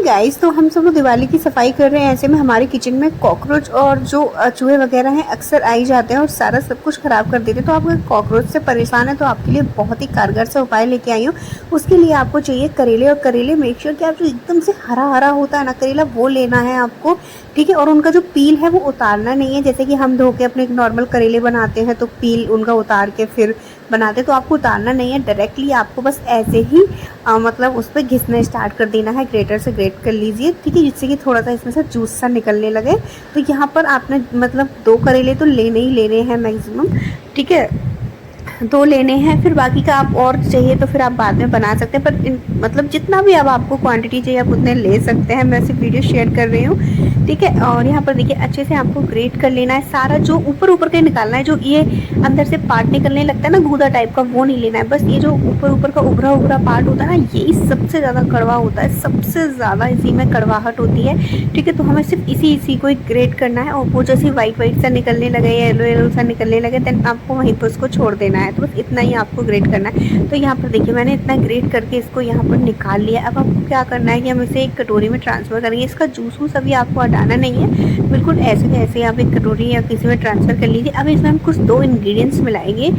Guys, तो हम सब लोग दिवाली की सफाई कर रहे हैं। ऐसे में हमारे किचन में कॉकरोच और जो चूहे वगैरह हैं अक्सर आ ही जाते हैं और सारा सब कुछ ख़राब कर देते हैं। तो आप अगर कॉकरोच से परेशान है तो आपके लिए बहुत ही कारगर सा उपाय लेके आई हूँ। उसके लिए आपको चाहिए करेले, और करेले मेक श्योर कि आप जो एकदम से हरा हरा होता है ना करेला, वो लेना है आपको, ठीक है। और उनका जो पील है वो उतारना नहीं है। जैसे कि हम धो के अपने नॉर्मल करेले बनाते हैं तो पील उनका उतार के फिर बनाते, तो आपको उतारना नहीं है। डायरेक्टली आपको बस ऐसे ही मतलब उस पर घिसना स्टार्ट कर देना है। ग्रेटर से ग्रेट कर लीजिए, ठीक है, जिससे कि थोड़ा सा इसमें से जूस सा निकलने लगे। तो यहाँ पर आपने मतलब 2 करेले तो लेने ही लेने हैं मैक्सिमम, ठीक है, 2 लेने हैं। फिर बाकी का आप और चाहिए तो फिर आप बाद में बना सकते हैं, पर मतलब जितना भी अब आपको क्वांटिटी चाहिए आप उतने ले सकते हैं। मैं सिर्फ वीडियो शेयर कर रही हूँ, ठीक है। और यहाँ पर देखिए अच्छे से आपको ग्रेट कर लेना है। सारा जो ऊपर ऊपर का निकालना है, जो ये अंदर से पार्ट निकलने लगता है ना गूदा टाइप का, वो नहीं लेना है। बस ये जो ऊपर ऊपर का उभरा उभरा पार्ट होता है ना, यही सबसे ज़्यादा कड़वा होता है, सबसे ज़्यादा इसी में कड़वाहट होती है, ठीक है। तो हमें सिर्फ इसी को ही ग्रेट करना है। और वो जैसे वाइट वाइट सा निकलने लगे, येलो येलो सा निकलने लगे, देन आपको वहीं पर उसको छोड़ देना है। तो बस इतना ही आपको ग्रेट करना है। तो यहाँ पर देखिए मैंने इतना ग्रेट करके इसको यहाँ पर निकाल लिया। अब आपको क्या करना है कि हम इसे एक कटोरी में ट्रांसफ़र करेंगे। इसका जूस वूस अभी आपको हटाना नहीं है, बिल्कुल ऐसे कैसे आप एक कटोरी या किसी में ट्रांसफ़र कर लीजिए। अब इसमें हम कुछ 2 इंग्रेडिएंट्स मिलाएंगे,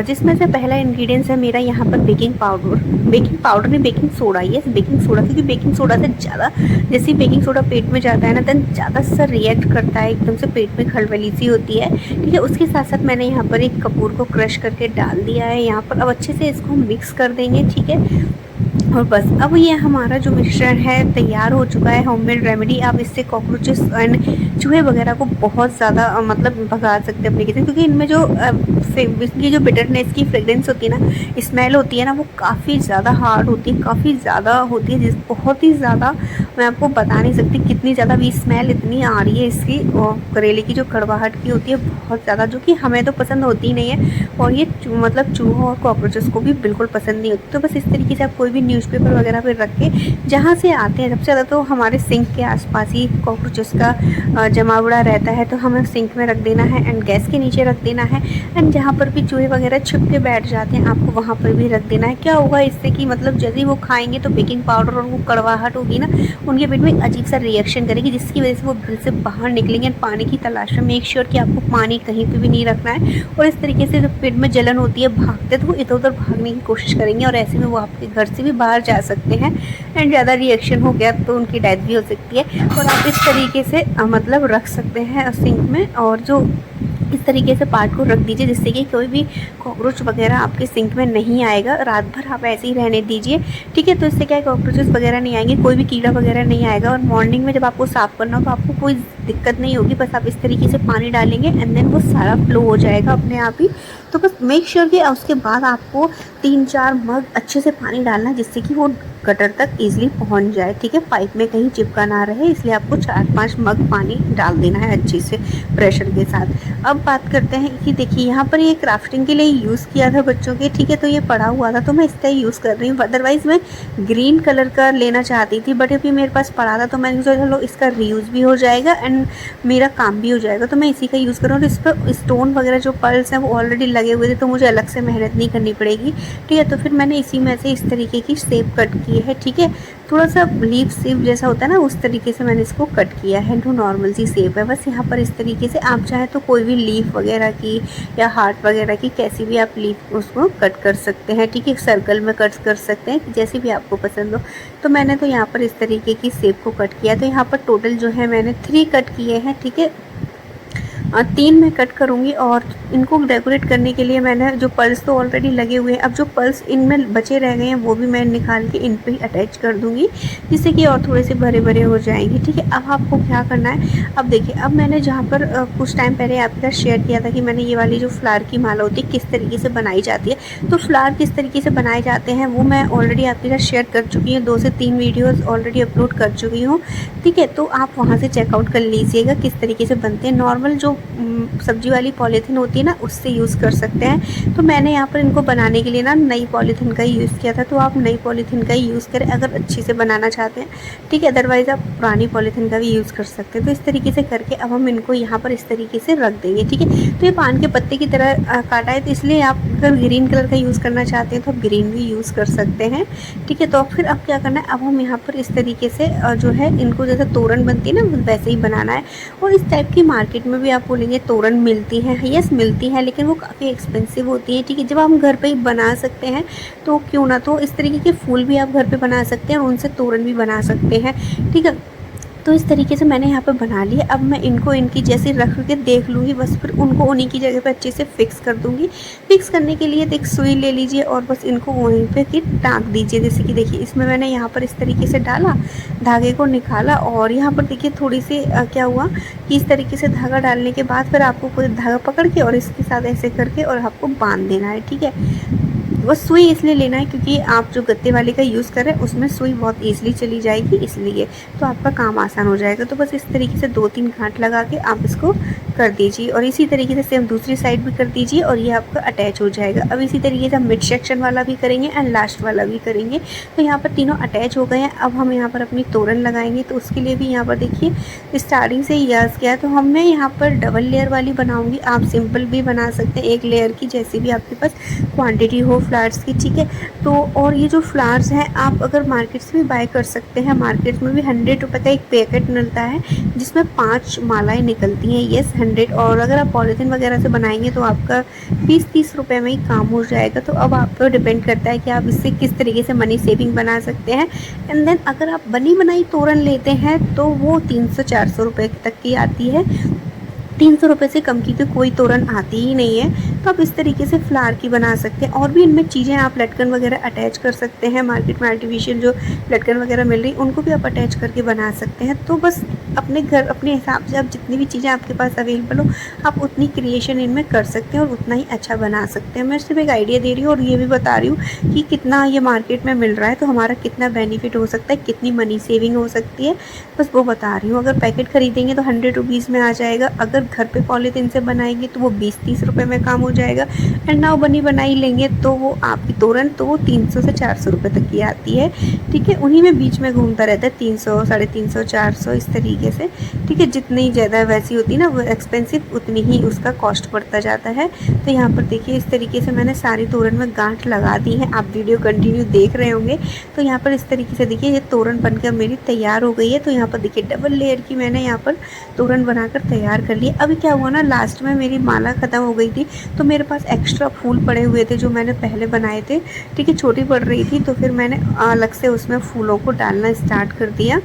जिसमें से पहला इंग्रेडिएंट्स है मेरा यहाँ पर बेकिंग पाउडर नहीं, बेकिंग सोडा। ये बेकिंग सोडा, क्योंकि बेकिंग सोडा से ज़्यादा, जैसे बेकिंग सोडा पेट में जाता है ना, देन ज़्यादा सा रिएक्ट करता है, एकदम से पेट में खलबली सी होती है, ठीक है। उसके साथ साथ मैंने यहाँ पर एक कपूर को क्रश करके डाल दिया है यहाँ पर। अब अच्छे से इसको मिक्स कर देंगे, ठीक है। और बस अब ये हमारा जो मिश्रण है तैयार हो चुका है, होममेड रेमेडी। आप इससे कॉकरोचेस एंड चूहे वगैरह को बहुत ज़्यादा मतलब भगा सकते हैं अपने किचन, क्योंकि इनमें जो इसकी जो बिटरनेस की फ्रेग्रेंस होती है ना, स्मेल होती है ना, वो काफ़ी ज़्यादा हार्ड होती है, काफ़ी ज़्यादा होती है, जिस बहुत ही ज़्यादा, मैं आपको बता नहीं सकती कितनी ज़्यादा भी स्मेल इतनी आ रही है इसकी। और करेले की जो कड़वाहट की होती है बहुत ज़्यादा, जो कि हमें तो पसंद होती नहीं है, और ये मतलब चूहों और कॉकरोचेस को भी बिल्कुल पसंद नहीं होती। तो बस इस तरीके से आप कोई भी न्यूज़पेपर वगैरह पे रख के, जहाँ से आते हैं सबसे ज़्यादा तो हमारे सिंक के आसपास ही कॉकरोचेस का जमावड़ा रहता है, तो हमें सिंक में रख देना है एंड गैस के नीचे रख देना है। एंड जहाँ पर भी चूहे वगैरह छिप के बैठ जाते हैं आपको वहाँ पर भी रख देना है। क्या होगा इससे कि मतलब जैसे ही वो खाएंगे तो बेकिंग पाउडर और वो कड़वाहट होगी ना, उनके पेट में अजीब सा रिएक्शन करेगी, जिसकी वजह से वो बिल से बाहर निकलेंगे पानी की तलाश में। मेक श्योर कि आपको पानी कहीं पर भी नहीं रखना है। और इस तरीके से जब पेट में जलन होती है, भागते तो वो इधर उधर भागने की कोशिश करेंगे, और ऐसे में वो आपके घर से भी बाहर जा सकते हैं। एंड ज़्यादा रिएक्शन हो गया तो उनकी डेथ भी हो सकती है। और आप इस तरीके से मतलब रख सकते हैं सिंक में, और जो इस तरीके से पार्ट को रख दीजिए, जिससे कि कोई भी कॉकरोच वगैरह आपके सिंक में नहीं आएगा। रात भर आप ऐसे ही रहने दीजिए, ठीक है। तो इससे क्या है, कॉकरोचेस वगैरह नहीं आएंगे, कोई भी कीड़ा वगैरह नहीं आएगा। और मॉर्निंग में जब आपको साफ़ करना हो तो आपको कोई दिक्कत नहीं होगी। बस आप इस तरीके से पानी डालेंगे एंड देन वो सारा फ्लो हो जाएगा अपने आप ही। तो बस मेक श्योर कि उसके बाद आपको 3-4 मग अच्छे से पानी डालना है, जिससे कि वो गटर तक ईजिली पहुंच जाए, ठीक है, पाइप में कहीं चिपका ना रहे। इसलिए आपको 4-5 मग पानी डाल देना है अच्छे से प्रेशर के साथ। अब बात करते हैं कि देखिए यहाँ पर ये क्राफ्टिंग के लिए यूज़ किया था बच्चों के, ठीक है, तो ये पड़ा हुआ था तो मैं इसका ही यूज़ कर रही हूँ। अदरवाइज़ मैं ग्रीन कलर का लेना चाहती थी, बट अभी मेरे पास पड़ा था तो मैंने सोचा चलो इसका रीयूज़ भी हो जाएगा एंड मेरा काम भी हो जाएगा, तो मैं इसी का यूज़ कर रहा हूँ। इस पर स्टोन वगैरह जो पर्ल्स हैं वो ऑलरेडी लगे हुए थे, तो मुझे अलग से मेहनत नहीं करनी पड़ेगी, ठीक है। तो फिर मैंने इसी में से इस तरीके की शेप कट की है, ठीक है। थोड़ा सा लीफ शेप जैसा होता है ना, उस तरीके से मैंने इसको कट किया है। जो नॉर्मल सी शेप है, बस यहाँ पर इस तरीके से आप चाहे तो कोई भी लीफ वगैरह की या हार्ट वगैरह की कैसी भी आप लीफ उसको कट कर सकते हैं, ठीक है। सर्कल में कट कर सकते हैं, जैसे भी आपको पसंद हो। तो मैंने तो यहाँ पर इस तरीके की शेप को कट किया। तो यहाँ पर टोटल जो है मैंने 3 कट किए हैं, ठीक है। 3 मैं कट करूँगी, और इनको डेकोरेट करने के लिए मैंने जो पर्ल्स तो ऑलरेडी लगे हुए हैं, अब जो पर्ल्स इनमें बचे रह गए हैं वो भी मैं निकाल के इन पे ही अटैच कर दूँगी, जिससे कि और थोड़े से भरे भरे हो जाएंगे, ठीक है। अब आपको क्या करना है, अब देखिए, अब मैंने जहाँ पर कुछ टाइम पहले आपके साथ शेयर किया था कि मैंने ये वाली जो फ्लावर की माला होती है किस तरीके से बनाई जाती है, तो फ्लावर किस तरीके से बनाए जाते हैं वो मैं ऑलरेडी आपके साथ शेयर कर चुकी हूँ। 2 से 3 वीडियोज़ ऑलरेडी अपलोड कर चुकी हूँ, ठीक है। तो आप वहाँ से चेकआउट कर लीजिएगा किस तरीके से बनते हैं। नॉर्मल जो सब्जी वाली पॉलीथीन होती है ना, उससे यूज़ कर सकते हैं। तो मैंने यहाँ पर इनको बनाने के लिए ना नई पॉलीथीन का ही यूज़ किया था। तो आप नई पॉलीथीन का ही यूज़ करें अगर अच्छी से बनाना चाहते हैं, ठीक है। अदरवाइज़ आप पुरानी पॉलीथीन का भी यूज़ कर सकते हैं। तो इस तरीके से करके अब हम इनको यहाँ पर इस तरीके से रख देंगे, ठीक है। तो ये पान के पत्ते की तरह काटा है, तो इसलिए आप अगर ग्रीन कलर का यूज़ करना चाहते हैं तो आप ग्रीन भी यूज़ कर सकते हैं, ठीक है। तो फिर अब क्या करना है, अब हम यहाँ पर इस तरीके से जो है इनको जैसे तोरण बनती है ना वैसे ही बनाना है। और इस टाइप की मार्केट में भी आप बोलेंगे तोरण मिलती हैं, यस मिलती हैं, लेकिन वो काफ़ी एक्सपेंसिव होती हैं, ठीक है। जब हम घर पे ही बना सकते हैं तो क्यों ना, तो इस तरीके के फूल भी आप घर पे बना सकते हैं और उनसे तोरण भी बना सकते हैं, ठीक है। तो इस तरीके से मैंने यहाँ पे बना लिया। अब मैं इनको इनकी जैसे रख के देख लूँगी, बस फिर उनको उन्हीं की जगह पे अच्छे से फिक्स कर दूँगी। फिक्स करने के लिए एक सुई ले लीजिए और बस इनको वहीं पे कि टाँक दीजिए। जैसे कि देखिए इसमें मैंने यहाँ पर इस तरीके से डाला, धागे को निकाला और यहाँ पर देखिए थोड़ी सी क्या हुआ कि इस तरीके से धागा डालने के बाद फिर आपको कोई धागा पकड़ के और इसके साथ ऐसे करके और आपको बांध देना है, ठीक है। बस सुई इसलिए लेना है क्योंकि आप जो गत्ते वाले का यूज़ कर रहे हैं उसमें सुई बहुत ईज़िली चली जाएगी, इसलिए तो आपका काम आसान हो जाएगा। तो बस इस तरीके से 2-3 गांठ लगा के आप इसको कर दीजिए और इसी तरीके से सेम दूसरी साइड भी कर दीजिए और ये आपका अटैच हो जाएगा। अब इसी तरीके से हम मिड सेक्शन वाला भी करेंगे एंड लास्ट वाला भी करेंगे। तो यहाँ पर तीनों अटैच हो गए हैं। अब हम यहाँ पर अपनी तोरण लगाएंगे, तो उसके लिए भी यहाँ पर देखिए स्टार्टिंग से ही याद किया है। तो हम मैं यहाँ पर डबल लेयर वाली बनाऊँगी, आप सिंपल भी बना सकते हैं, एक लेयर की, जैसी भी आपके पास क्वान्टिटी हो फ्लावर्स की, ठीक है। तो और ये जो फ्लावर्स हैं आप अगर मार्केट से भी बाय कर सकते हैं। मार्केट में भी 100 रुपये का एक पैकेट मिलता है जिसमें 5 मालाएँ निकलती हैं, येस 100। और अगर आप पॉलीथीन वगैरह से बनाएंगे तो आपका 20-30 रुपये में ही काम हो जाएगा। तो अब आप पर डिपेंड करता है कि आप इससे किस तरीके से मनी सेविंग बना सकते हैं। एंड देन अगर आप बनी बनाई तोरण लेते हैं तो वो 300-400 रुपये तक की आती है। 300 रुपये से कम की तो कोई तोरण आती ही नहीं है। तो आप इस तरीके से फ्लावर की बना सकते हैं। और भी इनमें चीज़ें आप लटकन वगैरह अटैच कर सकते हैं। मार्केट में आर्टिफिशियल जो लटकन वगैरह मिल रही उनको भी आप अटैच करके बना सकते हैं। तो बस अपने घर अपने हिसाब से आप जितनी भी चीज़ें आपके पास अवेलेबल हो आप उतनी क्रिएशन इनमें कर सकते हैं और उतना ही अच्छा बना सकते हैं। मैं सिर्फ एक आइडिया दे रही हूँ और ये भी बता रही हूँ कि कितना ये मार्केट में मिल रहा है, तो हमारा कितना बेनिफिट हो सकता है, कितनी मनी सेविंग हो सकती है, बस वो बता रही हूँ। अगर पैकेट खरीदेंगे तो 100 रुपीज़ में आ जाएगा। अगर घर पे पॉलीथीन से बनाएंगे तो वो 20-30 रुपये में काम हो जाएगा। एंड नाउ बनी बनाई लेंगे तो वो आपकी तोरण तो वो 300 से 400 रुपये तक की आती है, ठीक है। उन्हीं में बीच में घूमता रहता है 300, 350, 400 इस तरीके से, ठीक है। जितनी ज़्यादा वैसी होती है ना वो एक्सपेंसिव, उतनी ही उसका कॉस्ट बढ़ता जाता है। तो यहाँ पर देखिए इस तरीके से मैंने सारी तोरण में गांठ लगा दी है। आप वीडियो कंटिन्यू देख रहे होंगे। तो यहाँ पर इस तरीके से देखिए ये तोरण बनकर मेरी तैयार हो गई है। तो यहाँ पर देखिए डबल लेयर की मैंने यहाँ पर तोरण बनाकर तैयार कर लिया। अभी क्या हुआ ना, लास्ट में मेरी माला ख़त्म हो गई थी तो मेरे पास एक्स्ट्रा फूल पड़े हुए थे जो मैंने पहले बनाए थे, ठीक है। छोटी पड़ रही थी तो फिर मैंने अलग से उसमें फूलों को डालना स्टार्ट कर दिया।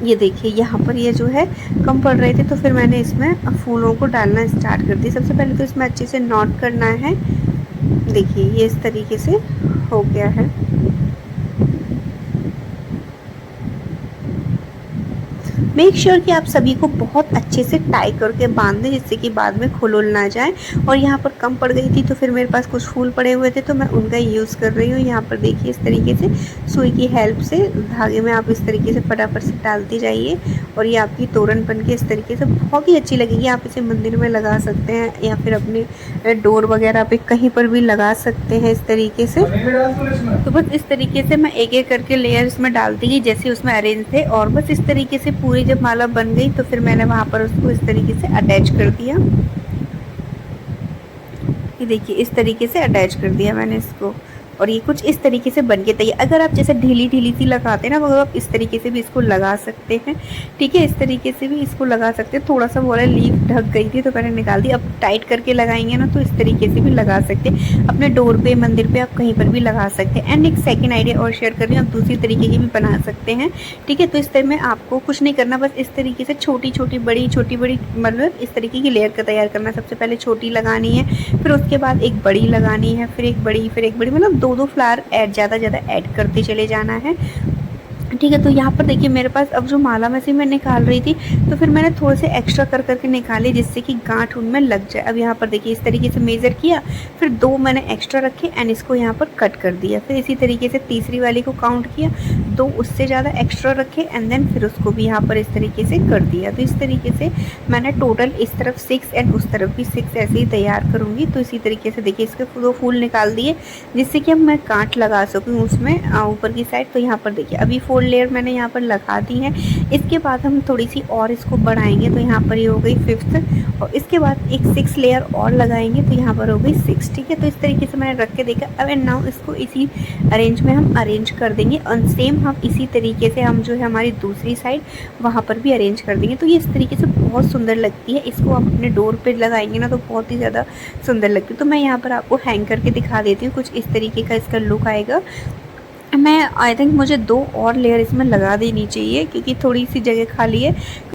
ये देखिए यहाँ पर ये जो है कम पड़ रहे थे तो फिर मैंने इसमें फूलों को डालना स्टार्ट कर दिया। सबसे पहले तो इसमें अच्छे से नॉट करना है। देखिए ये इस तरीके से हो गया है। मेक श्योर कि आप सभी को बहुत अच्छे से टाई करके बांध दें जिससे कि बाद में खुल ना जाए। और यहाँ पर कम पड़ गई थी तो फिर मेरे पास कुछ फूल पड़े हुए थे तो मैं उनका यूज़ कर रही हूँ। यहाँ पर देखिए इस तरीके से सुई की हेल्प से धागे में आप इस तरीके से फटाफट से डालते जाइए और ये आपकी तोरण बन के इस तरीके से बहुत ही अच्छी लगेगी। आप इसे मंदिर में लगा सकते हैं या फिर अपने डोर वगैरह पे कहीं पर भी लगा सकते हैं इस तरीके से। तो बस इस तरीके से मैं एक एक करके लेयर इसमें डालती गई जैसे उसमें अरेंज थे और बस इस तरीके से पूरी जब माला बन गई तो फिर मैंने वहाँ पर उसको इस तरीके से अटैच कर दिया। ये देखिए इस तरीके से अटैच कर दिया मैंने इसको और ये कुछ इस तरीके से बन के तैयार। अगर आप जैसे ढीली ढीली सी लगाते हैं ना, तो आप इस तरीके से भी इसको लगा सकते हैं, ठीक है। इस तरीके से भी इसको लगा सकते हैं। थोड़ा सा बोला लीफ ढक गई थी तो मैंने निकाल दी। अब टाइट करके लगाएंगे ना तो इस तरीके से भी लगा सकते हैं। अपने डोर पे, मंदिर पे आप कहीं पर भी लगा सकते हैं। एंड एक सेकेंड आइडिया और शेयर कर रही हूँ, आप दूसरी तरीके की भी बना सकते हैं, ठीक है। तो इस तरह में आपको कुछ नहीं करना, बस इस तरीके से छोटी छोटी बड़ी मतलब इस तरीके की लेयर का तैयार करना। सबसे पहले छोटी लगानी है, फिर उसके बाद एक बड़ी लगानी है, फिर एक बड़ी, फिर एक बड़ी, मतलब दो फ्लावर ज़्यादा ऐड करते चले जाना है, ठीक है। तो यहाँ पर देखिए मेरे पास अब जो माला में से मैं निकाल रही थी तो फिर मैंने थोड़े से एक्स्ट्रा कर करके निकाले जिससे कि गांठ उनमें लग जाए। अब यहाँ पर देखिए इस तरीके से मेज़र किया, फिर 2 मैंने एक्स्ट्रा रखे एंड इसको यहाँ पर कट कर दिया। फिर इसी तरीके से तीसरी वाली को काउंट किया, 2 उससे ज़्यादा एक्स्ट्रा रखे एंड देन फिर उसको भी यहाँ पर इस तरीके से कर दिया। तो इस तरीके से मैंने टोटल इस तरफ 6 एंड उस तरफ भी 6 ऐसे ही तैयार करूँगी। तो इसी तरीके से देखिए इसके 2 फूल निकाल दिए जिससे कि अब मैं गांठ लगा सकूँ उसमें ऊपर की साइड। तो यहाँ पर देखिए अभी 4 लेयर मैंने यहाँ पर लगा दी है। इसके बाद हम थोड़ी सी और इसको बढ़ाएंगे। तो यहाँ पर ये हो गई 5th और इसके बाद एक 6 लेयर और लगाएंगे। तो यहाँ पर हो गई 6। ठीक है, तो इस तरीके से मैंने रख के देखा। अब एंड नाउ इसको इसी अरेंज में हम अरेंज कर देंगे और सेम हम इसी तरीके से हम जो है हमारी दूसरी साइड वहाँ पर भी अरेंज कर देंगे। तो ये इस तरीके से बहुत सुंदर लगती है। इसको आप अपने डोर पे लगाएंगे ना तो बहुत ही ज़्यादा सुंदर लगती है। तो मैं यहाँ पर आपको हैंग करके दिखा देती हूँ, कुछ इस तरीके का इसका लुक आएगा। मैं आई थिंक मुझे 2 और लेयर इसमें लगा देनी चाहिए क्योंकि थोड़ी सी जगह खाली है।